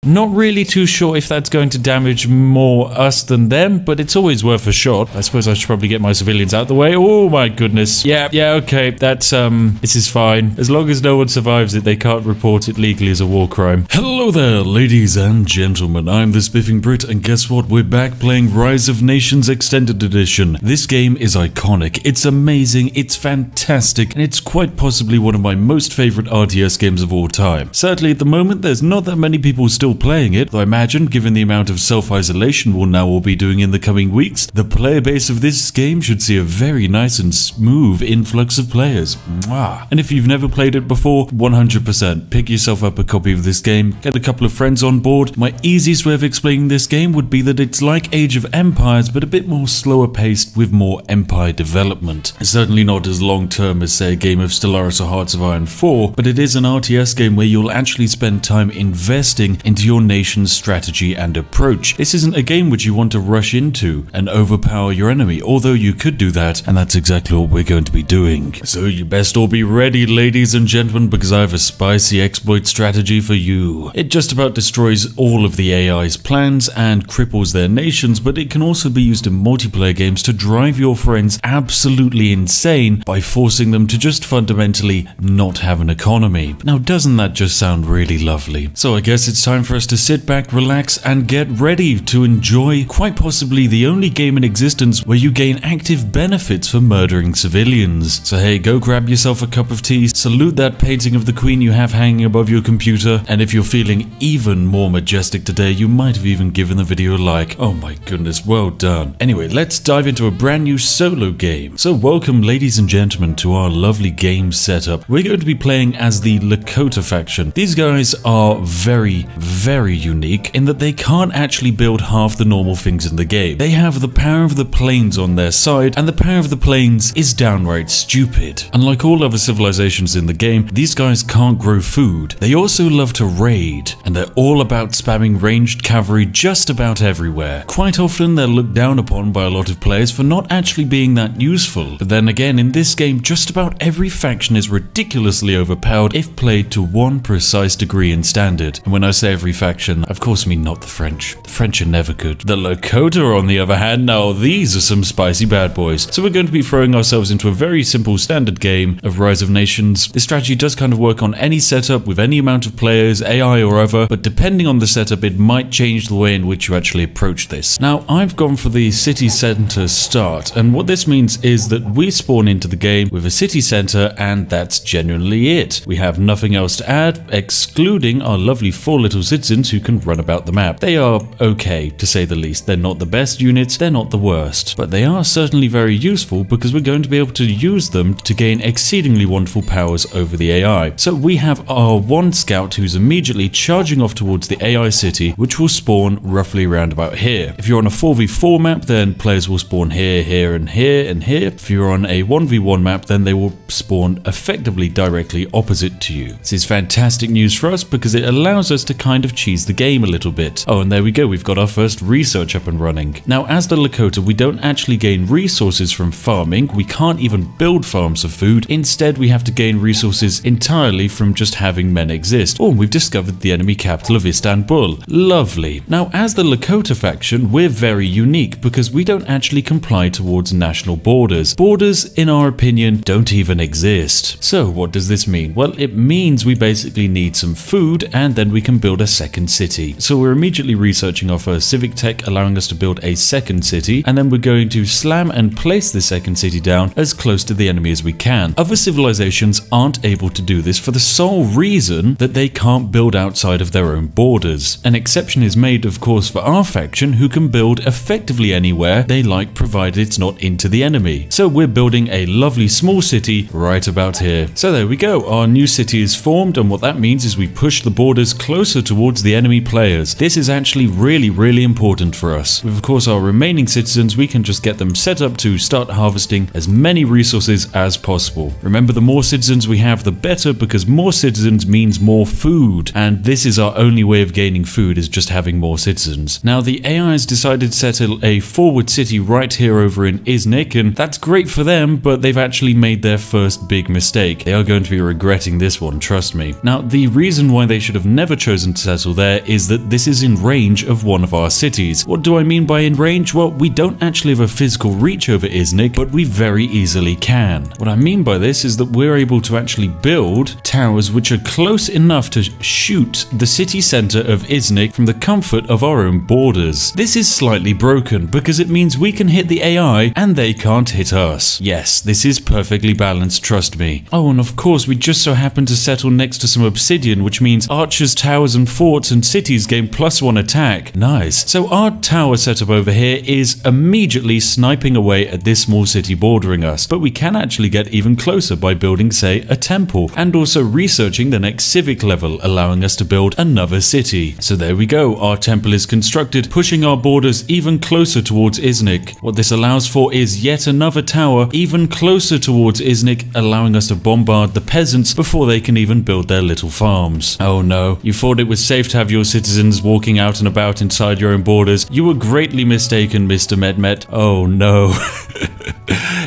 Not really too sure if that's going to damage more us than them, but it's always worth a shot. I suppose I should probably get my civilians out of the way. Oh my goodness. Yeah, okay, that's, this is fine. As long as no one survives it, they can't report it legally as a war crime. Hello there, ladies and gentlemen. I'm the Spiffing Brit, and guess what? We're back playing Rise of Nations Extended Edition. This game is iconic. It's amazing, it's fantastic, and it's quite possibly one of my most favorite RTS games of all time. Sadly, at the moment, there's not that many people still playing it, though I imagine, given the amount of self-isolation we'll now all be doing in the coming weeks, the player base of this game should see a very nice and smooth influx of players. Mwah. And if you've never played it before, 100% pick yourself up a copy of this game, get a couple of friends on board. My easiest way of explaining this game would be that it's like Age of Empires, but a bit more slower paced with more empire development. It's certainly not as long term as, say, a game of Stellaris or Hearts of Iron 4, but it is an RTS game where you'll actually spend time investing into your nation's strategy and approach. This isn't a game which you want to rush into and overpower your enemy, although you could do that, and that's exactly what we're going to be doing. So you best all be ready, ladies and gentlemen, because I have a spicy exploit strategy for you. It just about destroys all of the AI's plans and cripples their nations, but it can also be used in multiplayer games to drive your friends absolutely insane by forcing them to just fundamentally not have an economy. Now, doesn't that just sound really lovely? So I guess it's time for us to sit back, relax, and get ready to enjoy quite possibly the only game in existence where you gain active benefits for murdering civilians. So hey, go grab yourself a cup of tea, salute that painting of the Queen you have hanging above your computer, and if you're feeling even more majestic today, you might have even given the video a like. Oh my goodness, well done. Anyway, let's dive into a brand new solo game. So welcome, ladies and gentlemen, to our lovely game setup. We're going to be playing as the Lakota faction. These guys are very unique in that they can't actually build half the normal things in the game. They have the power of the plains on their side, and the power of the plains is downright stupid. Unlike all other civilizations in the game, these guys can't grow food. They also love to raid, and they're all about spamming ranged cavalry just about everywhere. Quite often they're looked down upon by a lot of players for not actually being that useful. But then again, in this game, just about every faction is ridiculously overpowered if played to one precise degree in standard. And when I say every faction, of course I mean not the French. The French are never good. The Lakota, on the other hand, now these are some spicy bad boys. So we're going to be throwing ourselves into a very simple standard game of Rise of Nations. This strategy does kind of work on any setup with any amount of players, AI or other, but depending on the setup, it might change the way in which you actually approach this. Now, I've gone for the city center start, and what this means is that we spawn into the game with a city center, and that's genuinely it. We have nothing else to add, excluding our lovely 4 little citizens who can run about the map. They are okay, to say the least. They're not the best units, they're not the worst, but they are certainly very useful because we're going to be able to use them to gain exceedingly wonderful powers over the AI. So we have our one scout who's immediately charging off towards the AI city, which will spawn roughly around about here. If you're on a 4v4 map, then players will spawn here, here, and here, and here. If you're on a 1v1 map, then they will spawn effectively directly opposite to you. This is fantastic news for us because it allows us to kind of cheese the game a little bit. Oh, and there we go, we've got our first research up and running. Now, as the Lakota, we don't actually gain resources from farming. We can't even build farms of food. Instead, we have to gain resources entirely from just having men exist. Oh, and we've discovered the enemy capital of Istanbul. Lovely. Now, as the Lakota faction, we're very unique because we don't actually comply towards national borders. Borders, in our opinion, don't even exist. So what does this mean? Well, it means we basically need some food and then we can build a second city. So we're immediately researching our first civic tech, allowing us to build a second city, and then we're going to slam and place the second city down as close to the enemy as we can. Other civilizations aren't able to do this for the sole reason that they can't build outside of their own borders. An exception is made, of course, for our faction, who can build effectively anywhere they like, provided it's not into the enemy. So we're building a lovely small city right about here. So there we go, our new city is formed, and what that means is we push the borders closer towards the enemy players. This is actually really important for us. With, of course, our remaining citizens, we can just get them set up to start harvesting as many resources as possible. Remember, the more citizens we have, the better, because more citizens means more food, and this is our only way of gaining food, is just having more citizens. Now, the AI has decided to settle a forward city right here over in Iznik, and that's great for them, but they've actually made their first big mistake. They are going to be regretting this one, trust me. Now, the reason why they should have never chosen to settle there is that this is in range of one of our cities. What do I mean by in range? Well, we don't actually have a physical reach over Iznik, but we very easily can. What I mean by this is that we're able to actually build towers which are close enough to shoot the city center of Iznik from the comfort of our own borders. This is slightly broken because it means we can hit the AI and they can't hit us. Yes, this is perfectly balanced, trust me. Oh, and of course we just so happen to settle next to some obsidian, which means archers, towers and forts and cities gain +1 attack. Nice. So our tower setup over here is immediately sniping away at this small city bordering us, but we can actually get even closer by building, say, a temple, and also researching the next civic level, allowing us to build another city. So there we go, our temple is constructed, pushing our borders even closer towards Iznik. What this allows for is yet another tower even closer towards Iznik, allowing us to bombard the peasants before they can even build their little farms. Oh no, you thought it was safe to have your citizens walking out and about inside your own borders. You were greatly mistaken, Mr. Medmet. Oh no.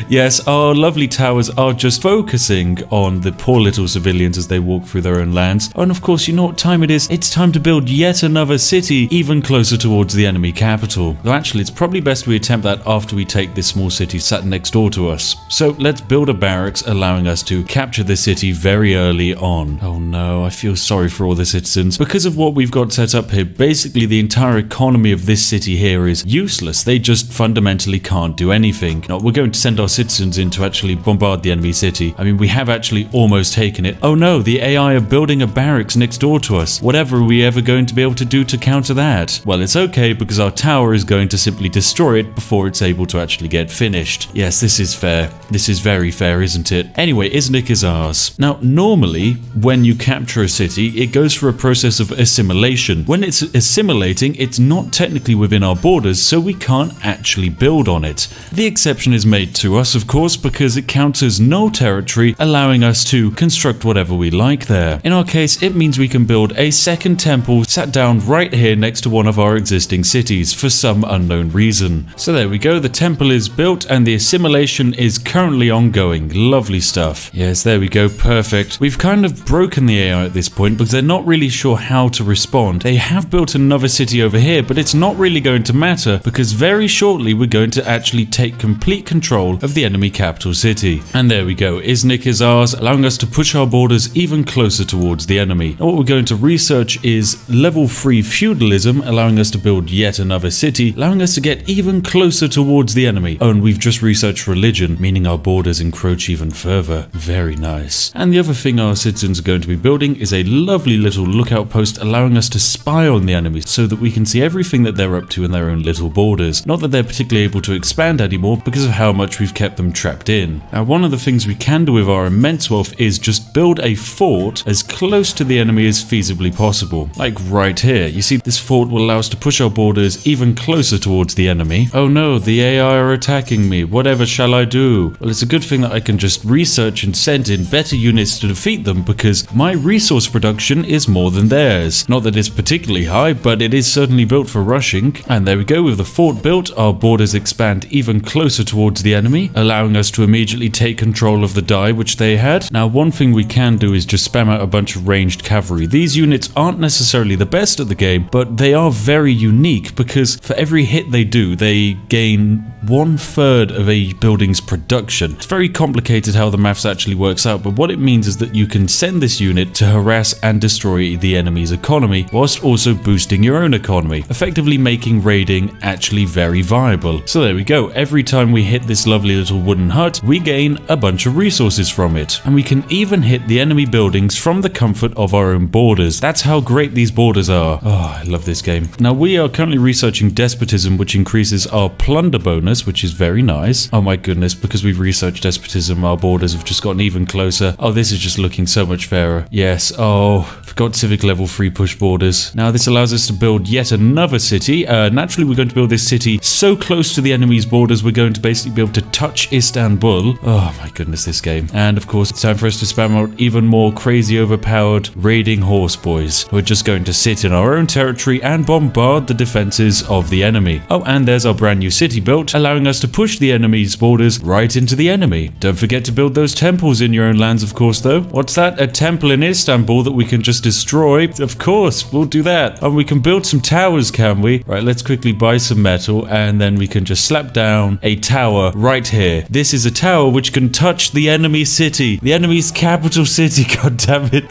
Yes, our lovely towers are just focusing on the poor little civilians as they walk through their own lands. Oh, and of course, you know what time it is? It's time to build yet another city even closer towards the enemy capital. Though actually, it's probably best we attempt that after we take this small city sat next door to us. So let's build a barracks allowing us to capture the city very early on. Oh no, I feel sorry for all the citizens. Because of what we've got set up here, basically the entire economy of this city here is useless. They just fundamentally can't do anything. Now, we're going to send our citizens in to actually bombard the enemy city. I mean, we have actually almost taken it. Oh no, the AI are building a barracks next door to us. Whatever are we ever going to be able to do to counter that? Well, it's okay because our tower is going to simply destroy it before it's able to actually get finished. Yes, this is fair. This is very fair, isn't it? Anyway, Iznik is ours. Now, normally, when you capture a city, it goes through a process of assimilation. When it's assimilating, it's not technically within our borders, so we can't actually build on it. The exception is made to us, of course, because it counts as no territory, allowing us to construct whatever we like there. In our case, it means we can build a second temple sat down right here next to one of our existing cities for some unknown reason. So there we go, the temple is built and the assimilation is currently ongoing. Lovely stuff. Yes, there we go, perfect. We've kind of broken the AI at this point because they're not really sure how to respond. They have built another city over here, but it's not really going to matter because very shortly we're going to actually take complete control of the enemy capital city. And there we go, Iznik is ours, allowing us to push our borders even closer towards the enemy. Now what we're going to research is level 3 feudalism, allowing us to build yet another city, allowing us to get even closer towards the enemy. Oh, and we've just researched religion, meaning our borders encroach even further. Very nice. And the other thing our citizens are going to be building is a lovely little lookout post, allowing us to spy on the enemies so that we can see everything that they're up to in their own little borders. Not that they're particularly able to expand anymore because of how much we've kept them trapped in. Now, one of the things we can do with our immense wealth is just build a fort as close to the enemy as feasibly possible. Like right here. You see, this fort will allow us to push our borders even closer towards the enemy. Oh no, the AI are attacking me. Whatever shall I do? Well, it's a good thing that I can just research and send in better units to defeat them because my resource production is more than theirs. Not that it's particularly high, but it is certainly built for rushing. And there we go, with the fort built, our borders expand even closer towards the enemy, allowing us to immediately take control of the die which they had. Now, one thing we can do is just spam out a bunch of ranged cavalry. These units aren't necessarily the best at the game, but they are very unique because for every hit they do, they gain 1/3 of a building's production. It's very complicated how the maths actually works out, but what it means is that you can send this unit to harass and destroy the enemy's economy, whilst also boosting your own economy, effectively making raiding actually very viable. So there we go, every time we hit this lovely little wooden hut, we gain a bunch of resources from it, and we can even hit the enemy buildings from the comfort of our own borders. That's how great these borders are. Oh, I love this game. Now, we are currently researching despotism, which increases our plunder bonus, which is very nice. Oh my goodness, because we've researched despotism, our borders have just gotten even closer. Oh, this is just looking so much fairer. Yes, oh, forgot civic level 3 push borders. Now, this allows us to build yet another city. Naturally, we're going to build this city so close to the enemy's borders, we're going to basically be able to touch Istanbul. Oh my goodness, this game. And of course, it's time for us to spam out even more crazy overpowered raiding horse boys who are just going to sit in our own territory and bombard the defenses of the enemy. Oh, and there's our brand new city built, allowing us to push the enemy's borders right into the enemy. Don't forget to build those temples in your own lands, of course, though. What's that? A temple in Istanbul that we can just just destroy, of course, we'll do that. And we can build some towers, can we? Right, let's quickly buy some metal, and then we can just slap down a tower right here. This is a tower which can touch the enemy city, the enemy's capital city. God damn it.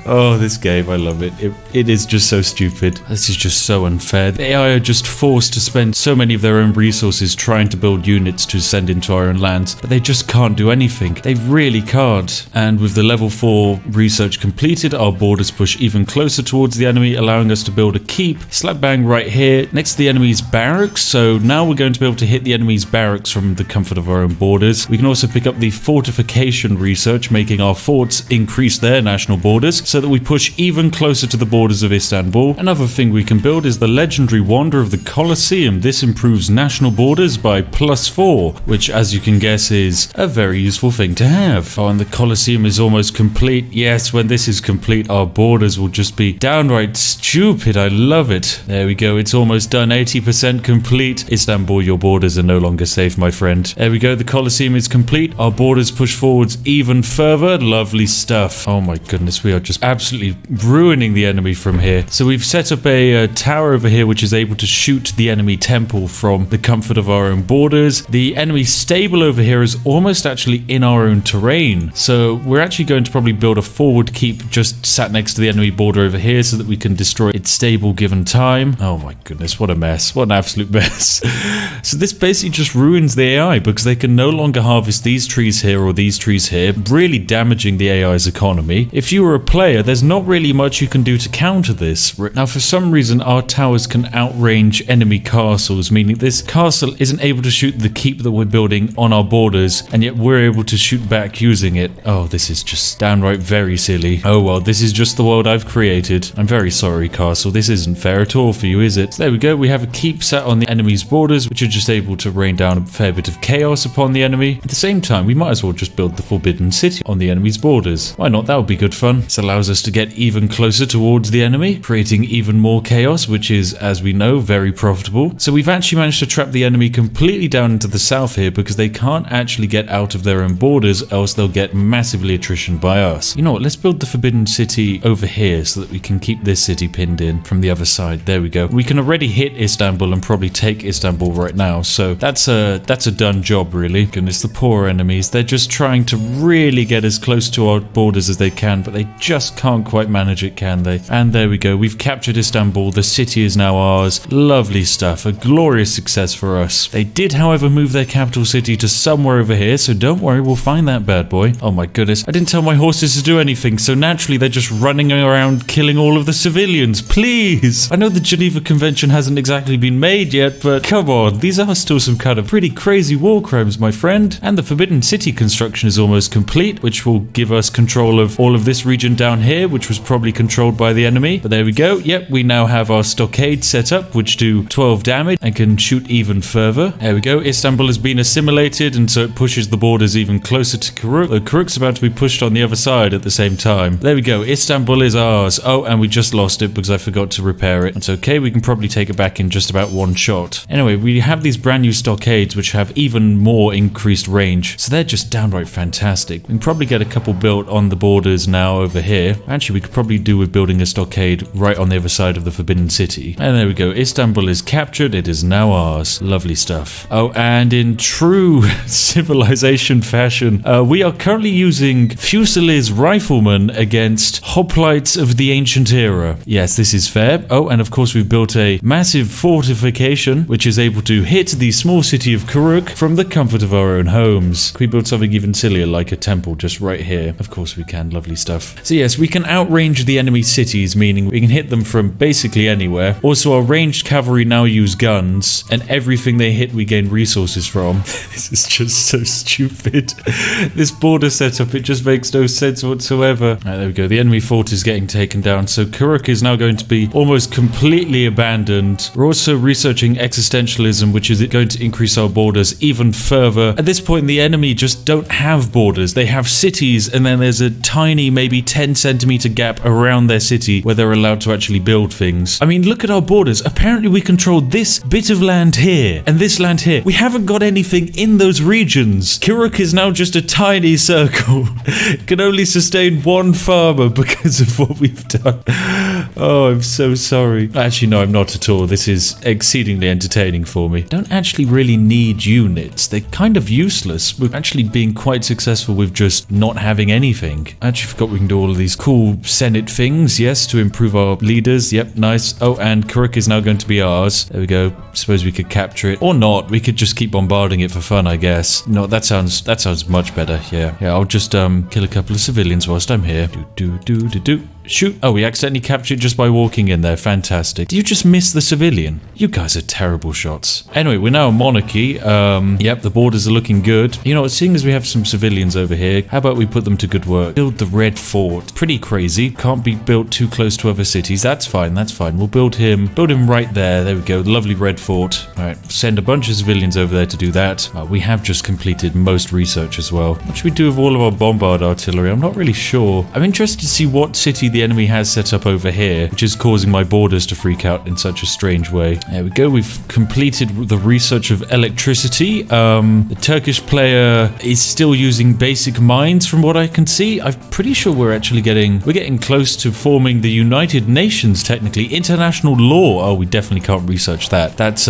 Oh, this game, I love it. It is just so stupid. This is just so unfair. The AI are just forced to spend so many of their own resources trying to build units to send into our own lands, but they just can't do anything. They really can't. And with the level 4 research completed, our borders push even closer towards the enemy, allowing us to build a keep slap bang right here next to the enemy's barracks. So now we're going to be able to hit the enemy's barracks from the comfort of our own borders. We can also pick up the fortification research, making our forts increase their national borders so that we push even closer to the borders of Istanbul. Another thing we can build is the legendary wonder of the Colosseum. This improves national borders by +4, which, as you can guess, is a very useful thing to have. Oh, and the Colosseum is almost complete. Yes, when this is complete, our borders will just be downright stupid. I love it. There we go. It's almost done. 80% complete. Istanbul, your borders are no longer safe, my friend. There we go. The Colosseum is complete. Our borders push forwards even further. Lovely stuff. Oh my goodness, we are just absolutely ruining the enemy from here. So we've set up a tower over here which is able to shoot the enemy temple from the comfort of our own borders. The enemy stable over here is almost actually in our own terrain. So we're actually going to probably build a forward keep just sat next to the enemy border over here so that we can destroy its stable given time. Oh my goodness, what a mess. What an absolute mess. So this basically just ruins the AI because they can no longer harvest these trees here or these trees here, really damaging the AI's economy. If you were a player, there's not really much you can do to counter this. Now, for some reason, our towers can outrange enemy castles, meaning this castle isn't able to shoot the keep that we're building on our borders, and yet we're able to shoot back using it. Oh, this is just downright very silly. Oh well, this is just the world I've created. I'm very sorry, castle. This isn't fair at all for you, is it? So there we go. We have a keep set on the enemy's borders, which are just able to rain down a fair bit of chaos upon the enemy. At the same time, we might as well just build the Forbidden City on the enemy's borders. Why not? That would be good fun. This allows us to get even closer towards the enemy, creating even more chaos, which is, as we know, very profitable. So we've actually managed to trap the enemy completely down into the south here because they can't actually get out of their own borders, else they'll get massively attritioned by us. You know what? Let's build the Forbidden City over here so that we can keep this city pinned in from the other side. There we go. We can already hit Istanbul and probably take Istanbul right now. So that's a done job, really. Goodness, the poor enemies. They're just trying to really get as close to our borders as they can, but they just can't quite manage it, can they? And there we go. We've captured Istanbul. The city is now ours. Lovely stuff. A glorious success for us. They did, however, move their capital city to somewhere over here, so don't worry, we'll find that bad boy. Oh my goodness. I didn't tell my horses to do anything, so naturally they're just running around killing all of the civilians. Please! I know the Geneva Convention hasn't exactly been made yet, but come on, these are still some kind of pretty crazy war crimes, my friend. And the Forbidden City construction is almost complete, which will give us control of all of this region down here, which was probably controlled by the enemy. But there we go. Yep, we now have our stockade set up, which do 12 damage and can shoot even further. There we go. Istanbul has been assimilated, and so it pushes the borders even closer to Karuk. Karuk's about to be pushed on the other side at the same time. There we go. Istanbul is ours. Oh, and we just lost it because I forgot to repair it. It's okay. We can probably take it back in just about one shot. Anyway, we have these brand new stockades which have even more increased range. So they're just downright fantastic. We can probably get a couple built on the borders now over here. Actually, we could probably do with building a stockade right on the other side of the Forbidden City. And there we go. Istanbul is captured. It is now ours. Lovely stuff. Oh, and in true civilization fashion, we are currently using Fusiliers riflemen against hoplites of the ancient era. Yes, this is fair. Oh, and of course we've built a massive fortification which is able to hit the small city of Karuk from the comfort of our own homes. Can we build something even sillier like a temple just right here? Of course we can. Lovely stuff. So yes, we can outrange the enemy cities, meaning we can hit them from basically anywhere. Also, our ranged cavalry now use guns, and everything they hit we gain resources from. This is just so stupid. This border setup, it just makes no sense whatsoever. Right, there we go. The enemy fort is getting taken down, so Karuk is now going to be almost completely abandoned. We're also researching existentialism, which is going to increase our borders even further. At this point, the enemy just don't have borders. They have cities, and then there's a tiny, maybe 10-centimeter gap around their city where they're allowed to actually build things. I mean, look at our borders. Apparently, we control this bit of land here and this land here. We haven't got anything in those regions. Karuk is now just a tiny circle. It can only sustain one farmer because because of what we've done. Oh, I'm so sorry. Actually, no, I'm not at all. This is exceedingly entertaining for me. Don't actually really need units. They're kind of useless. We're actually being quite successful with just not having anything. I actually forgot we can do all of these cool Senate things, yes, to improve our leaders. Yep, nice. Oh, and Karuk is now going to be ours. There we go. Suppose we could capture it. Or not. We could just keep bombarding it for fun, I guess. No, that sounds much better. Yeah, I'll just kill a couple of civilians whilst I'm here. Do. Shoot. Oh, we accidentally captured it just by walking in there. Fantastic. Do you just miss the civilian? You guys are terrible shots. Anyway, we're now a monarchy. Yep, the borders are looking good. You know, seeing as we have some civilians over here, how about we put them to good work? Build the Red Fort. Pretty crazy. Can't be built too close to other cities. That's fine. We'll build him right there. There we go. Lovely Red Fort. All right, send a bunch of civilians over there to do that. We have just completed most research as well. What should we do with all of our bombard artillery? I'm not really sure. I'm interested to see what city the enemy has set up over here, which is causing my borders to freak out in such a strange way. There we go. We've completed the research of electricity. The Turkish player is still using basic mines from what I can see. I'm pretty sure we're getting close to forming the United Nations, technically. International law. Oh, we definitely can't research that. That's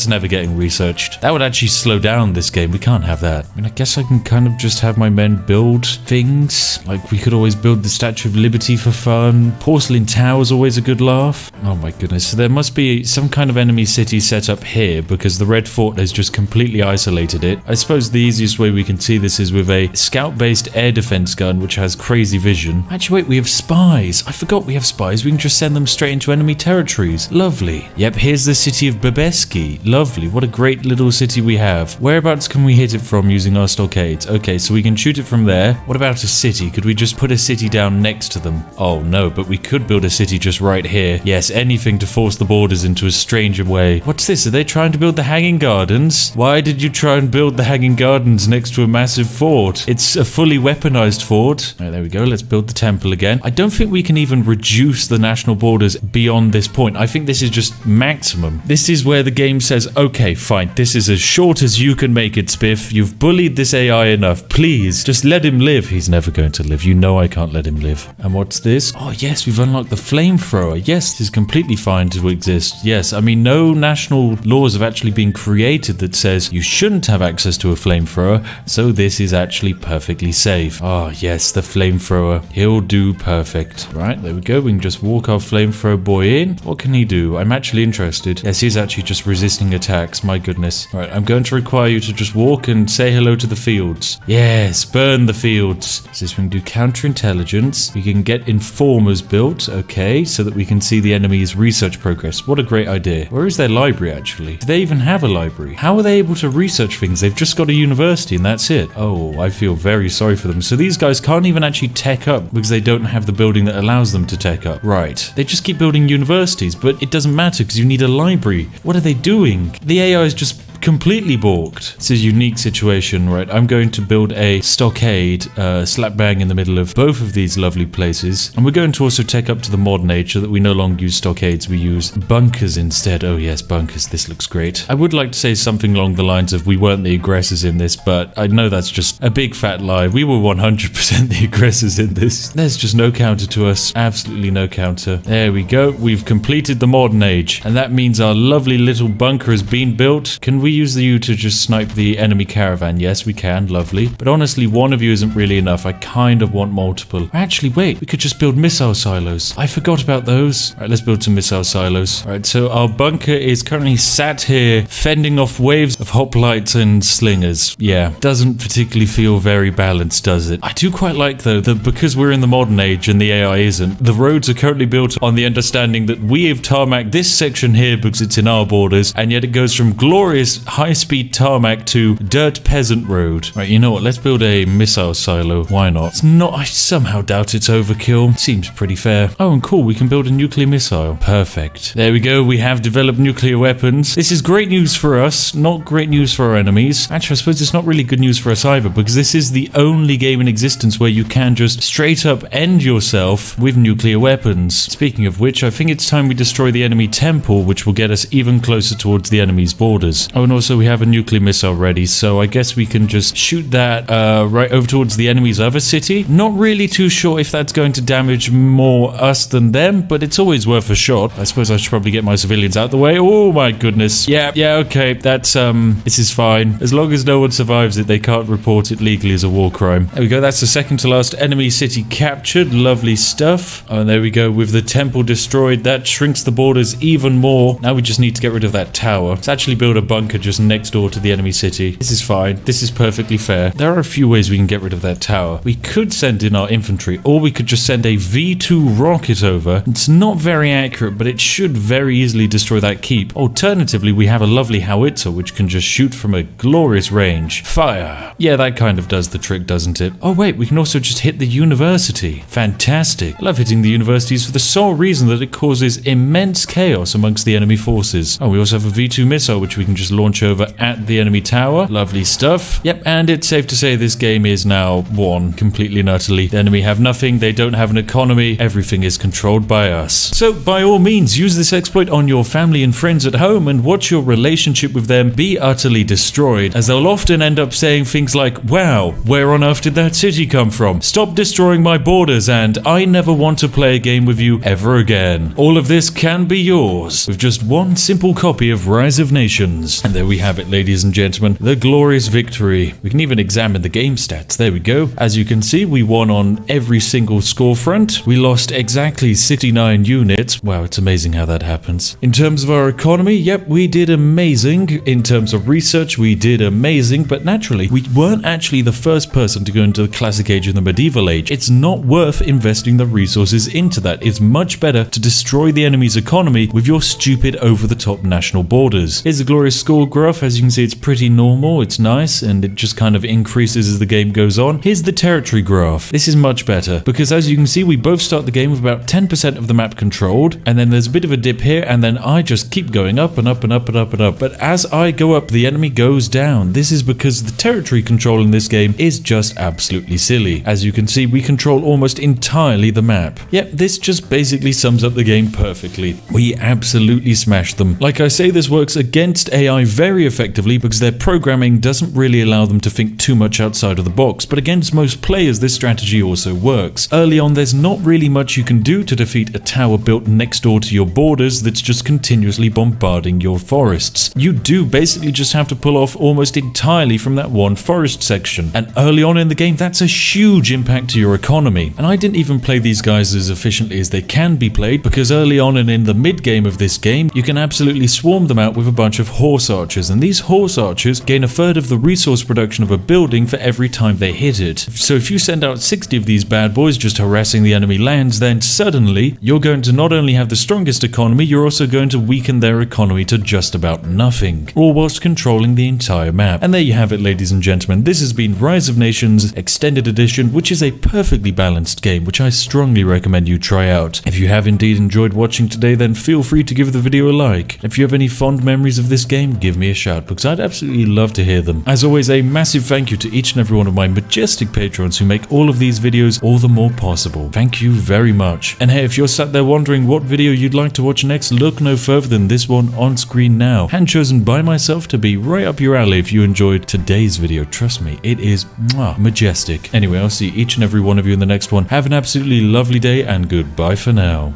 never getting researched. That would actually slow down this game. We can't have that. I mean, I guess I can kind of just have my men build things. Like, we could always build the Statue of Liberty for fun. Porcelain Tower's always a good laugh. Oh my goodness. So there must be some kind of enemy city set up here because the Red Fort has just completely isolated it. I suppose the easiest way we can see this is with a scout-based air defense gun which has crazy vision. Actually, wait, we have spies. I forgot we have spies. We can just send them straight into enemy territories. Lovely. Yep, here's the city of Bebeski. Lovely. What a great little city we have. Whereabouts can we hit it from using our stockades? Okay, so we can shoot it from there. What about a city? Could we just put a city down next to them? Oh no, but we could build a city just right here. Yes, anything to force the borders into a stranger way. What's this? Are they trying to build the Hanging Gardens? Why did you try and build the Hanging Gardens next to a massive fort? It's a fully weaponized fort. All right, there we go. Let's build the temple again. I don't think we can even reduce the national borders beyond this point. I think this is just maximum. This is where the game says, okay, fine. This is as short as you can make it, Spiff. You've bullied this AI enough. Please, just let him live. He's never going to live. You know I can't let him live. And what's this? Oh, yes, we've unlocked the flamethrower. Yes, this is completely fine to exist. Yes, I mean, no national laws have actually been created that says you shouldn't have access to a flamethrower, so this is actually perfectly safe. Oh, yes, the flamethrower. He'll do perfect. Right, there we go. We can just walk our flamethrower boy in. What can he do? I'm actually interested. Yes, he's actually just resisting attacks. My goodness. All right, I'm going to require you to just walk and say hello to the fields. Yes, burn the fields. So we can do counterintelligence. We can get informers built, okay, so that we can see the enemy's research progress. What a great idea. Where is their library, actually? Do they even have a library? How are they able to research things? They've just got a university and that's it. Oh, I feel very sorry for them. So these guys can't even actually tech up because they don't have the building that allows them to tech up. Right. They just keep building universities, but it doesn't matter because you need a library. What are they doing? The AI is just completely balked. It's a unique situation, right? I'm going to build a stockade slap bang in the middle of both of these lovely places. And we're going to also take up to the modern age so that we no longer use stockades, we use bunkers instead. Oh yes, bunkers. This looks great. I would like to say something along the lines of we weren't the aggressors in this, but I know that's just a big fat lie. We were 100% the aggressors in this. There's just no counter to us. Absolutely no counter. There we go. We've completed the modern age. And that means our lovely little bunker has been built. Can we use you to just snipe the enemy caravan? Yes, we can. Lovely. But honestly, one of you isn't really enough. I kind of want multiple. Actually, wait. We could just build missile silos. I forgot about those. All right, let's build some missile silos. All right, so our bunker is currently sat here fending off waves of hoplites and slingers. Yeah, doesn't particularly feel very balanced, does it? I do quite like, though, that because we're in the modern age and the AI isn't, the roads are currently built on the understanding that we have tarmac this section here because it's in our borders, and yet it goes from glorious high-speed tarmac to dirt peasant road. Right, you know what? Let's build a missile silo. Why not? It's not. I somehow doubt it's overkill. Seems pretty fair. Oh, and cool. We can build a nuclear missile. Perfect. There we go. We have developed nuclear weapons. This is great news for us. Not great news for our enemies. Actually, I suppose it's not really good news for us either, because this is the only game in existence where you can just straight up end yourself with nuclear weapons. Speaking of which, I think it's time we destroy the enemy temple, which will get us even closer towards the enemy's borders. Oh and also we have a nuclear missile ready, so I guess we can just shoot that right over towards the enemy's other city. Not really too sure if that's going to damage more us than them, but it's always worth a shot. I suppose I should probably get my civilians out the way. Oh my goodness. Yeah, okay, that's this is fine. As long as no one survives it, they can't report it legally as a war crime. There we go, that's the second to last enemy city captured. Lovely stuff. Oh, and there we go, with the temple destroyed, that shrinks the borders even more. Now we just need to get rid of that tower. Let's actually build a bunker just next door to the enemy city. This is fine. This is perfectly fair. There are a few ways we can get rid of that tower. We could send in our infantry, or we could just send a V2 rocket over. It's not very accurate, but it should very easily destroy that keep. Alternatively, we have a lovely howitzer, which can just shoot from a glorious range. Fire. Yeah, that kind of does the trick, doesn't it? Oh wait, we can also just hit the university. Fantastic. I love hitting the universities for the sole reason that it causes immense chaos amongst the enemy forces. Oh, we also have a V2 missile, which we can just launch over at the enemy tower. Lovely stuff. Yep, and it's safe to say this game is now won completely and utterly. The enemy have nothing, they don't have an economy, everything is controlled by us. So by all means, use this exploit on your family and friends at home and watch your relationship with them be utterly destroyed, as they'll often end up saying things like, wow, where on earth did that city come from? Stop destroying my borders, and I never want to play a game with you ever again. All of this can be yours with just one simple copy of Rise of Nations. And there we have it, ladies and gentlemen, the glorious victory. We can even examine the game stats. There we go. As you can see, we won on every single score front. We lost exactly 69 units. Wow, it's amazing how that happens. In terms of our economy, yep, we did amazing. In terms of research, we did amazing, but naturally, we weren't actually the first person to go into the Classic Age and the Medieval Age. It's not worth investing the resources into that. It's much better to destroy the enemy's economy with your stupid over-the-top national borders. Here's a glorious score graph. As you can see, it's pretty normal, it's nice, and it just kind of increases as the game goes on. Here's the territory graph. This is much better, because as you can see, we both start the game with about 10% of the map controlled, and then there's a bit of a dip here, and then I just keep going up and up and up and up and up. But as I go up, the enemy goes down. This is because the territory control in this game is just absolutely silly. As you can see, we control almost entirely the map. Yep, this just basically sums up the game perfectly. We absolutely smashed them. Like I say, this works against AI very effectively because their programming doesn't really allow them to think too much outside of the box, but against most players this strategy also works. Early on, there's not really much you can do to defeat a tower built next door to your borders that's just continuously bombarding your forests. You do basically just have to pull off almost entirely from that one forest section, and early on in the game that's a huge impact to your economy. And I didn't even play these guys as efficiently as they can be played, because early on and in the mid game of this game you can absolutely swarm them out with a bunch of horse archers, and these horse archers gain a third of the resource production of a building for every time they hit it. So if you send out 60 of these bad boys just harassing the enemy lands, then suddenly you're going to not only have the strongest economy, you're also going to weaken their economy to just about nothing, all whilst controlling the entire map. And there you have it, ladies and gentlemen. This has been Rise of Nations Extended Edition, which is a perfectly balanced game, which I strongly recommend you try out. If you have indeed enjoyed watching today, then feel free to give the video a like. If you have any fond memories of this game, give me a shout, because I'd absolutely love to hear them. As always, a massive thank you to each and every one of my majestic patrons who make all of these videos all the more possible. Thank you very much. And hey, if you're sat there wondering what video you'd like to watch next, look no further than this one on screen now. Hand chosen by myself to be right up your alley if you enjoyed today's video. Trust me, it is majestic. Anyway, I'll see each and every one of you in the next one. Have an absolutely lovely day, and goodbye for now.